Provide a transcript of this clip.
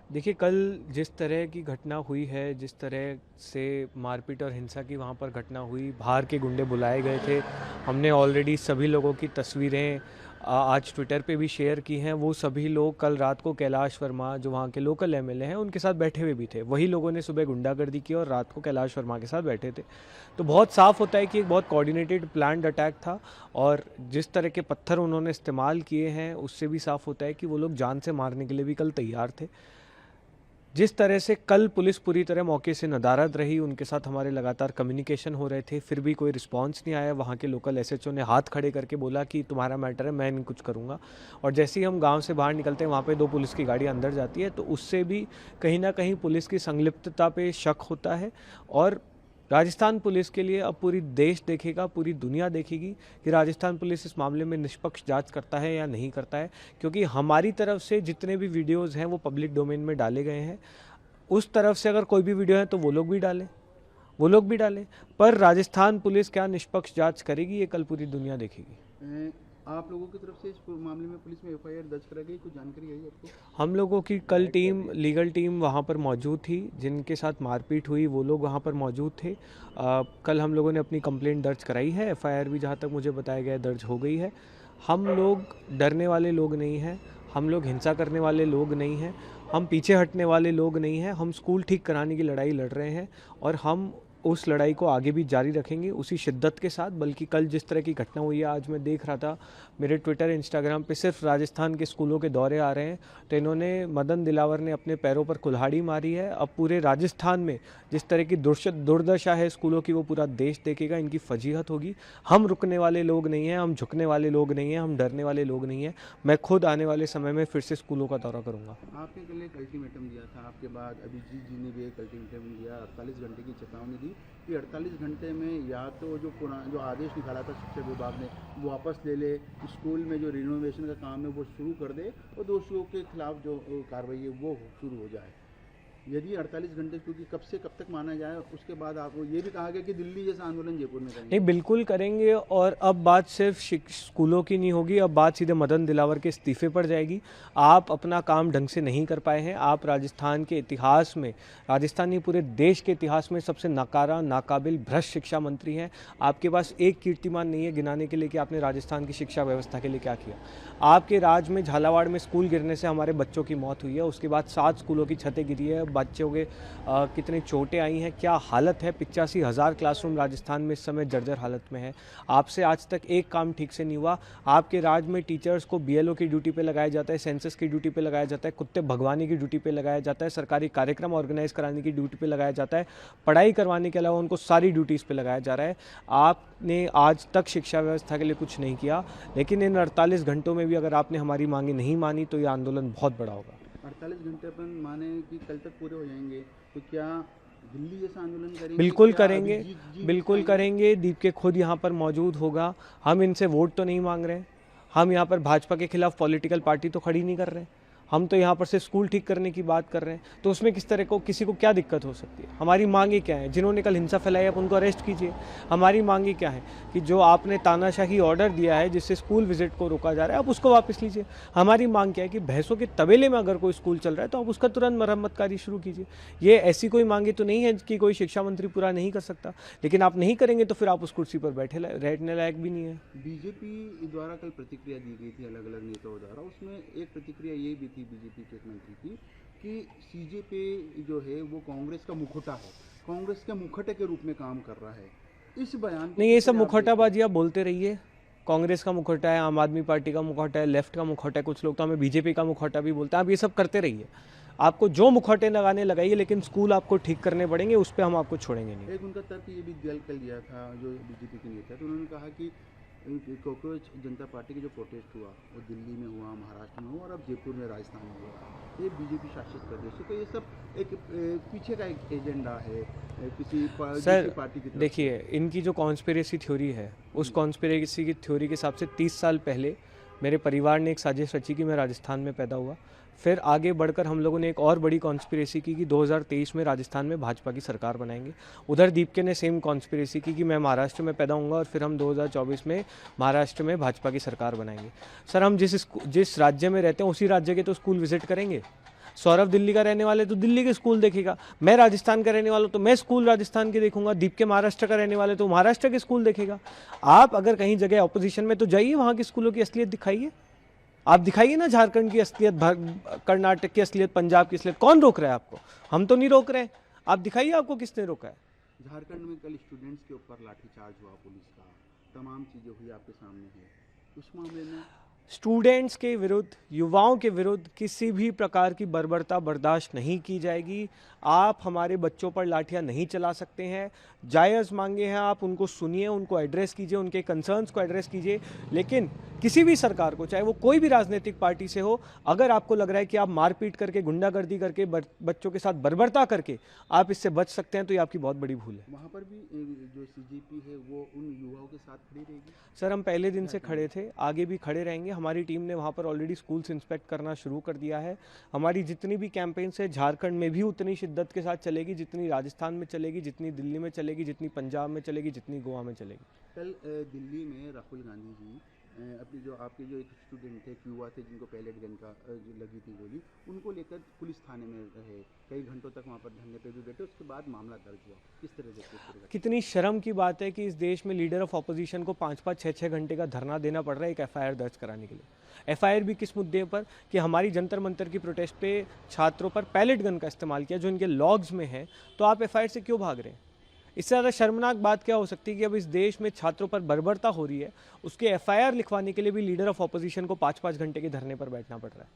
देखिए, कल जिस तरह की घटना हुई है, जिस तरह से मारपीट और हिंसा की वहाँ पर घटना हुई, बाहर के गुंडे बुलाए गए थे। हमने ऑलरेडी सभी लोगों की तस्वीरें आज ट्विटर पे भी शेयर की हैं। वो सभी लोग कल रात को कैलाश वर्मा, जो वहाँ के लोकल एमएलए हैं, उनके साथ बैठे हुए भी थे। वही लोगों ने सुबह गुंडागर्दी की और रात को कैलाश वर्मा के साथ बैठे थे। तो बहुत साफ होता है कि एक बहुत कोऑर्डिनेटेड प्लान्ड अटैक था। और जिस तरह के पत्थर उन्होंने इस्तेमाल किए हैं, उससे भी साफ होता है कि वो लोग जान से मारने के लिए भी कल तैयार थे। जिस तरह से कल पुलिस पूरी तरह मौके से नदारद रही, उनके साथ हमारे लगातार कम्युनिकेशन हो रहे थे, फिर भी कोई रिस्पांस नहीं आया। वहाँ के लोकल एसएचओ ने हाथ खड़े करके बोला कि तुम्हारा मैटर है, मैं नहीं कुछ करूँगा। और जैसे ही हम गांव से बाहर निकलते हैं, वहाँ पे 2 पुलिस की गाड़ी अंदर जाती है, तो उससे भी कहीं ना कहीं पुलिस की संलिप्तता पे शक होता है। और राजस्थान पुलिस के लिए अब पूरी देश देखेगा, पूरी दुनिया देखेगी कि राजस्थान पुलिस इस मामले में निष्पक्ष जांच करता है या नहीं करता है। क्योंकि हमारी तरफ से जितने भी वीडियोस हैं वो पब्लिक डोमेन में डाले गए हैं। उस तरफ से अगर कोई भी वीडियो है तो वो लोग भी डालें, वो लोग भी डालें। पर राजस्थान पुलिस क्या निष्पक्ष जांच करेगी, ये कल पूरी दुनिया देखेगी। आप लोगों की तरफ से इस मामले में पुलिस में एफआईआर दर्ज कराई गई, कुछ जानकारी आई आपको? हम लोगों की कल टीम, लीगल टीम वहाँ पर मौजूद थी। जिनके साथ मारपीट हुई वो लोग वहाँ पर मौजूद थे। कल हम लोगों ने अपनी कंप्लेंट दर्ज कराई है। एफआईआर भी जहाँ तक मुझे बताया गया दर्ज हो गई है। हम लोग डरने वाले लोग नहीं हैं, हम लोग हिंसा करने वाले लोग नहीं हैं, हम पीछे हटने वाले लोग नहीं हैं। हम स्कूल ठीक कराने की लड़ाई लड़ रहे हैं और हम उस लड़ाई को आगे भी जारी रखेंगे उसी शिद्दत के साथ। बल्कि कल जिस तरह की घटना हुई है, आज मैं देख रहा था मेरे ट्विटर इंस्टाग्राम पे सिर्फ राजस्थान के स्कूलों के दौरे आ रहे हैं। तो इन्होंने, मदन दिलावर ने अपने पैरों पर कुल्हाड़ी मारी है। अब पूरे राजस्थान में जिस तरह की दुर्दशा है स्कूलों की, वो पूरा देश देखेगा। इनकी फजीहत होगी। हम रुकने वाले लोग नहीं हैं, हम झुकने वाले लोग नहीं हैं, हम डरने वाले लोग नहीं हैं। मैं खुद आने वाले समय में फिर से स्कूलों का दौरा करूँगा। आपने कल एक अल्टीमेटम दिया था, आपके बाद अभिजीत जी ने भी एक अल्टीमेटम दिया, 48 घंटे की चेतावनी दी कि 48 घंटे में या तो जो आदेश निकाला था शिक्षा विभाग ने वो वापस ले ले, स्कूल में जो रिनोवेशन का काम है वो शुरू कर दे और दोषियों के खिलाफ जो कार्रवाई है वो शुरू हो जाए। यदि 48 घंटे, क्योंकि कब से कब तक माना जाए, उसके बाद आपको ये भी कहा गया कि दिल्ली जैसा आंदोलन जयपुर में करेंगे। नहीं, बिल्कुल करेंगे। और अब बात सिर्फ स्कूलों की नहीं होगी, अब बात सीधे मदन दिलावर के इस्तीफे पर जाएगी। आप अपना काम ढंग से नहीं कर पाए हैं। आप राजस्थान के इतिहास में, राजस्थान नहीं पूरे देश के इतिहास में सबसे नकारा, नाकाबिल, भ्रष्ट शिक्षा मंत्री हैं। आपके पास एक कीर्तिमान नहीं है गिनाने के लिए कि आपने राजस्थान की शिक्षा व्यवस्था के लिए क्या किया। आपके राज में झालावाड़ में स्कूल गिरने से हमारे बच्चों की मौत हुई है। उसके बाद 7 स्कूलों की छतें गिरी है, बच्चों के कितने चोटें आई हैं, क्या हालत है। 85,000 क्लासरूम राजस्थान में इस समय जर्जर हालत में है। आपसे आज तक एक काम ठीक से नहीं हुआ। आपके राज्य में टीचर्स को बीएलओ की ड्यूटी पे लगाया जाता है, सेंसस की ड्यूटी पे लगाया जाता है, कुत्ते भगवाने की ड्यूटी पे लगाया जाता है, सरकारी कार्यक्रम ऑर्गेनाइज कराने की ड्यूटी पे लगाया जाता है, पढ़ाई करवाने के अलावा उनको सारी ड्यूटीज़ पे लगाया जा रहा है। आपने आज तक शिक्षा व्यवस्था के लिए कुछ नहीं किया। लेकिन इन 48 घंटों में भी अगर आपने हमारी मांगे नहीं मानी तो ये आंदोलन बहुत बड़ा होगा। 48 घंटे अपन माने कि कल तक पूरे हो जाएंगे, तो क्या दिल्ली जैसा आंदोलन करेंगे? बिल्कुल क्या करेंगे, अभिजीत जी भी बिल्कुल आएंगे? करेंगे। दीप के खुद यहाँ पर मौजूद होगा। हम इनसे वोट तो नहीं मांग रहे, हम यहाँ पर भाजपा के खिलाफ पॉलिटिकल पार्टी तो खड़ी नहीं कर रहे। हम तो यहाँ पर से स्कूल ठीक करने की बात कर रहे हैं। तो उसमें किस तरह को किसी को क्या दिक्कत हो सकती है? हमारी मांगे क्या है? जिन्होंने कल हिंसा फैलाई आप उनको अरेस्ट कीजिए। हमारी मांगे क्या है कि जो आपने तानाशाही ऑर्डर दिया है जिससे स्कूल विजिट को रोका जा रहा है, आप उसको वापस लीजिए। हमारी मांग क्या है कि भैंसों के तबेले में अगर कोई स्कूल चल रहा है तो आप उसका तुरंत मरम्मत कार्य शुरू कीजिए। ये ऐसी कोई मांगे तो नहीं है कि कोई शिक्षा मंत्री पूरा नहीं कर सकता। लेकिन आप नहीं करेंगे तो फिर आप उस कुर्सी पर बैठने लायक भी नहीं है। बीजेपी द्वारा कल प्रतिक्रिया दी गई थी अलग अलग नेताओं द्वारा, उसमें एक प्रतिक्रिया ये भी थी बीजेपी के एक मंत्री की कि सीजेपी जो है वो कांग्रेस का मुखौटा है, कांग्रेस के मुखौटे के रूप में काम कर रहा है। इस बयान को नहीं, ये किस सब तरह आप देखते हैं? मुखौटाबाजी आप बोलते रहिए। कांग्रेस का मुखौटा है, आम आदमी पार्टी का मुखौटा है, लेफ्ट का मुखौटा है, कुछ लोग तो हमें बीजेपी का मुखौटा भी बोलते हैं। आप ये सब करते रहिए। आपको जो मुखौटे लगाने लगाइए, लेकिन स्कूल आपको ठीक करने पड़ेंगे, उस पर हम आपको छोड़ेंगे नहीं। एक उनका तर्क ये भी कल दिया था जो बीजेपी के नेता, तो उन्होंने कहा कि कॉकरोच जनता पार्टी का जो प्रोटेस्ट हुआ वो दिल्ली में हुआ, महाराष्ट्र में हुआ और अब जयपुर में, राजस्थान में हुआ। ये बीजेपी शासित प्रदेश है, तो ये सब एक पीछे का एक एजेंडा है किसी सर दूसरी पार्टी की तरफ से। देखिए, इनकी जो कॉन्स्पिरेसी थ्योरी है, उस कॉन्स्पिरेसी की थ्योरी के हिसाब से 30 साल पहले मेरे परिवार ने एक साजिश रची कि मैं राजस्थान में पैदा हुआ। फिर आगे बढ़कर हम लोगों ने एक और बड़ी कॉन्स्पिरेसी की कि 2023 में राजस्थान में भाजपा की सरकार बनाएंगे। उधर दीपके ने सेम कॉन्स्पिरेसी की कि मैं महाराष्ट्र में पैदा होऊंगा और फिर हम 2024 में महाराष्ट्र में भाजपा की सरकार बनाएंगे। सर, हम जिस राज्य में रहते हैं उसी राज्य के तो स्कूल विजिट करेंगे। सौरभ दिल्ली का रहने वाले तो दिल्ली के स्कूल देखेगा, मैं राजस्थान का रहने वाला हूँ तो मैं स्कूल राजस्थान के देखूंगा, दीप के महाराष्ट्र का रहने वाले तो महाराष्ट्र के स्कूल देखेगा। आप अगर कहीं जगह ऑपोजिशन में तो जाइए, वहाँ के स्कूलों की असलियत दिखाइए। आप दिखाइए ना झारखंड की असलियत, कर्नाटक की असलियत, पंजाब की असलियत। कौन रोक रहा है आपको? हम तो नहीं रोक रहे। आप दिखाइए आपको किसने रोका है। झारखंड में कल स्टूडेंट्स के ऊपर लाठीचार्ज हुआ पुलिस का, तमाम चीज़ें हुई आपके सामने है, उस मामले में स्टूडेंट्स के विरुद्ध, युवाओं के विरुद्ध किसी भी प्रकार की बर्बरता बर्दाश्त नहीं की जाएगी। आप हमारे बच्चों पर लाठियां नहीं चला सकते हैं। जायज़ मांगे हैं आप, उनको सुनिए, उनको एड्रेस कीजिए, उनके कंसर्न्स को एड्रेस कीजिए। लेकिन किसी भी सरकार को, चाहे वो कोई भी राजनीतिक पार्टी से हो, अगर आपको लग रहा है कि आप मारपीट करके, गुंडागर्दी करके, बच्चों के साथ बर्बरता करके आप इससे बच सकते हैं, तो ये आपकी बहुत बड़ी भूल है। वहाँ पर भी जो सीजीपी है वो उन युवाओं के साथ खड़ी रहेगी। सर, हम पहले दिन से खड़े थे, आगे भी खड़े रहेंगे। हमारी टीम ने वहाँ पर ऑलरेडी स्कूल्स इंस्पेक्ट करना शुरू कर दिया है। हमारी जितनी भी कैंपेन्स है झारखंड में भी उतनी शिद्दत के साथ चलेगी, जितनी राजस्थान में चलेगी, जितनी दिल्ली में चलेगी, जितनी पंजाब में चलेगी, जितनी गोवा में चलेगी। कल दिल्ली में राहुल गांधी जी अपनी जो आपके जो एक स्टूडेंट थे, एक युवा थे जिनको पैलेट गन का जो लगी थी गोली, उनको लेकर पुलिस थाने में रहे, कई घंटों तक वहाँ पर धरने पे भी बैठे, उसके बाद मामला दर्ज हुआ। किस तरह देखते? कितनी शर्म की बात है कि इस देश में लीडर ऑफ ऑपोजिशन को 5-5, 6-6 घंटे का धरना देना पड़ रहा है एक एफआईआर दर्ज कराने के लिए। एफआईआर भी किस मुद्दे पर? कि हमारी जंतर मंतर की प्रोटेस्ट पे छात्रों पर पैलेट गन का इस्तेमाल किया, जो इनके लॉग्स में है। तो आप एफआईआर से क्यों भाग रहे हैं? इससे ज़्यादा शर्मनाक बात क्या हो सकती है कि अब इस देश में छात्रों पर बर्बरता हो रही है, उसके एफआईआर लिखवाने के लिए भी लीडर ऑफ ऑपोजिशन को 5-5 घंटे के धरने पर बैठना पड़ रहा है।